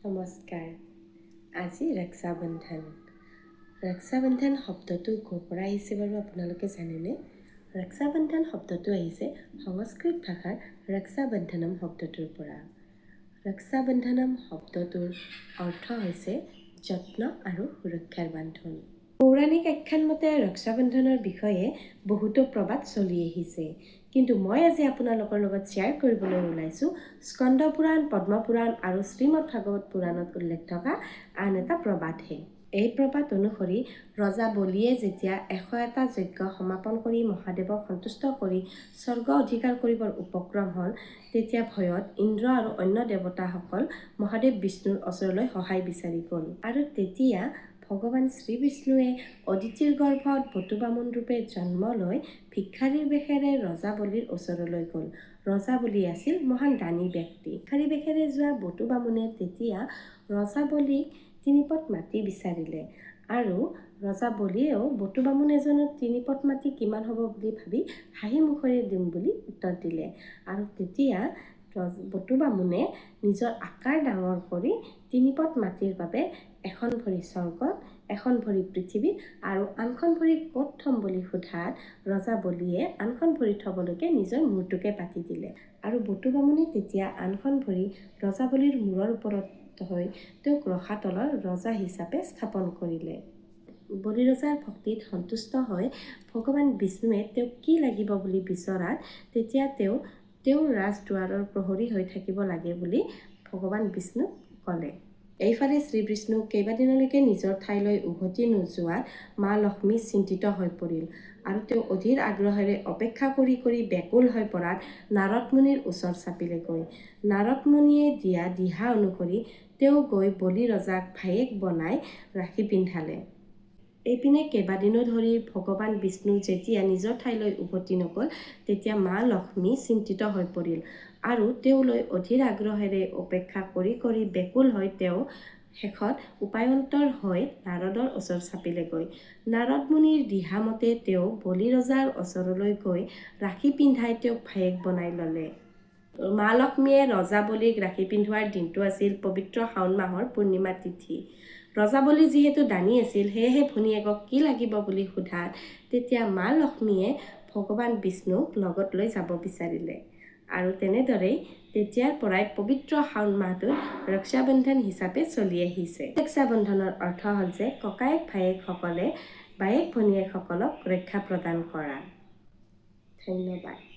নমস্কাৰ। আজি ৰক্ষাবন্ধন। ৰক্ষাবন্ধন শব্দটো ক'ৰ পৰা আহিছে বাৰু আপোনালোকে জানেনে? ৰক্ষাবন্ধন শব্দটো আহিছে সংস্কৃত ভাষাৰ ৰক্ষাবন্ধনম শব্দটোৰ পৰা। ৰক্ষাবন্ধনম শব্দটোৰ অৰ্থ হৈছে যত্ন আৰু সুৰক্ষাৰ বান্ধোন। পৌৰাণিক আখ্যান মতে ৰক্ষাবন্ধনৰ বিষয়ে বহুতো প্ৰবাদ চলি আহিছে, কিন্তু মই আজি আপোনালোকৰ লগত শ্বেয়াৰ কৰিবলৈ ওলাইছোঁ স্কন্দ পুৰাণ, পদ্ম পুৰাণ আৰু শ্ৰীমদ ভাগৱত পুৰাণত উল্লেখ থকা আন এটা প্ৰবাদহে। এই প্ৰবাদ অনুসৰি ৰজা বলিয়ে যেতিয়া 101টা যজ্ঞ সমাপন কৰি মহাদেৱক সন্তুষ্ট কৰি স্বৰ্গ অধিকাৰ কৰিবৰ উপক্ৰম হ'ল, তেতিয়া ভয়ত ইন্দ্ৰ আৰু অন্য দেৱতাসকল মহাদেৱ বিষ্ণুৰ ওচৰলৈ সহায় বিচাৰি গ'ল। আৰু তেতিয়া ভগৱান শ্ৰীবিষ্ণুৱে অদিতিৰ গৰ্ভত বটু বামুণ ৰূপে জন্ম লৈ ভিক্ষাৰীৰ বেশেৰে ৰজা বলিৰ ওচৰলৈ গ'ল। ৰজা বলি আছিল মহান দানী ব্যক্তি। ভিক্ষাৰী বেশেৰে যোৱা বটু বামুণে তেতিয়া ৰজা বলিক 3 পদ মাটি বিচাৰিলে আৰু ৰজা বলিয়েও বটু বামুণ এজনক 3 পদ মাটি কিমান হ'ব বুলি ভাবি হাঁহি মুখেৰে দিম বুলি উত্তৰ দিলে। আৰু তেতিয়া বটু বামুণে নিজৰ আকাৰ ডাঙৰ কৰি 3 পদ মাটিৰ বাবে এখন ভৰি স্বৰ্গত, এখন ভৰি পৃথিৱীত আৰু আনখন ভৰি ক'ত থ'ম বুলি সোধাত ৰজা বলিয়ে আনখন ভৰি থ'বলৈকে নিজৰ মূৰটোকে পাতি দিলে। আৰু বটু বামুণে তেতিয়া আনখন ভৰি ৰজা বলিৰ মূৰৰ ওপৰত থৈ তেওঁক ৰসাতলৰ ৰজা হিচাপে স্থাপন কৰিলে। বলি ৰজাৰ ভক্তিত সন্তুষ্ট হৈ ভগৱান বিষ্ণুৱে তেওঁক কি লাগিব বুলি বিচৰাত তেতিয়া তেওঁৰ ৰাজদুৱাৰৰ প্ৰহৰী হৈ থাকিব লাগে বুলি ভগৱান বিষ্ণুক ক'লে। এইফালে শ্ৰীবিষ্ণু কেইবাদিনলৈকে নিজৰ ঠাইলৈ উভতি নোযোৱাত মা লক্ষ্মী চিন্তিত হৈ পৰিল আৰু তেওঁ অধীৰ আগ্ৰহেৰে অপেক্ষা কৰি কৰি ব্যাকুল হৈ পৰাত নাৰদ মুনিৰ ওচৰ চাপিলেগৈ। নাৰদ মুনিয়ে দিয়া দিহা অনুসৰি তেওঁ গৈ বলি ৰজাক ভায়েক বনাই ৰাখি পিন্ধালে। এইপিনে কেইবাদিনো ধৰি ভগৱান বিষ্ণু যেতিয়া নিজৰ ঠাইলৈ উভতি নগ'ল, তেতিয়া মা লক্ষ্মী চিন্তিত হৈ পৰিল আৰু তেওঁলৈ অধীৰ আগ্ৰহেৰে অপেক্ষা কৰি কৰি ব্যাকুল হৈ তেওঁ শেষত উপায়ন্তৰ হৈ নাৰদৰ ওচৰ চাপিলেগৈ। নাৰদ মুনিৰ দিহা মতে তেওঁ বলি ৰজাৰ ওচৰলৈ গৈ ৰাখি পিন্ধাই তেওঁক ভায়েক বনাই ল'লে। মা লক্ষ্মীয়ে ৰজা বলিক ৰাখি পিন্ধোৱাৰ দিনটো আছিল পবিত্ৰ শাওণ মাহৰ পূৰ্ণিমা তিথি। ৰজা বলি যিহেতু দানী আছিল, সেয়েহে ভনীয়েকক কি লাগিব বুলি সোধাত তেতিয়া মা লক্ষ্মীয়ে ভগৱান বিষ্ণুক লগত লৈ যাব বিচাৰিলে। আৰু তেনেদৰেই তেতিয়াৰ পৰাই পবিত্ৰ শাওণ মাহটোত ৰক্ষাবন্ধন হিচাপে চলি আহিছে। ৰক্ষাবন্ধনৰ অৰ্থ হ'ল যে ককায়েক ভায়েকসকলে বায়েক ভনীয়েকসকলক ৰক্ষা প্ৰদান কৰা। ধন্যবাদ।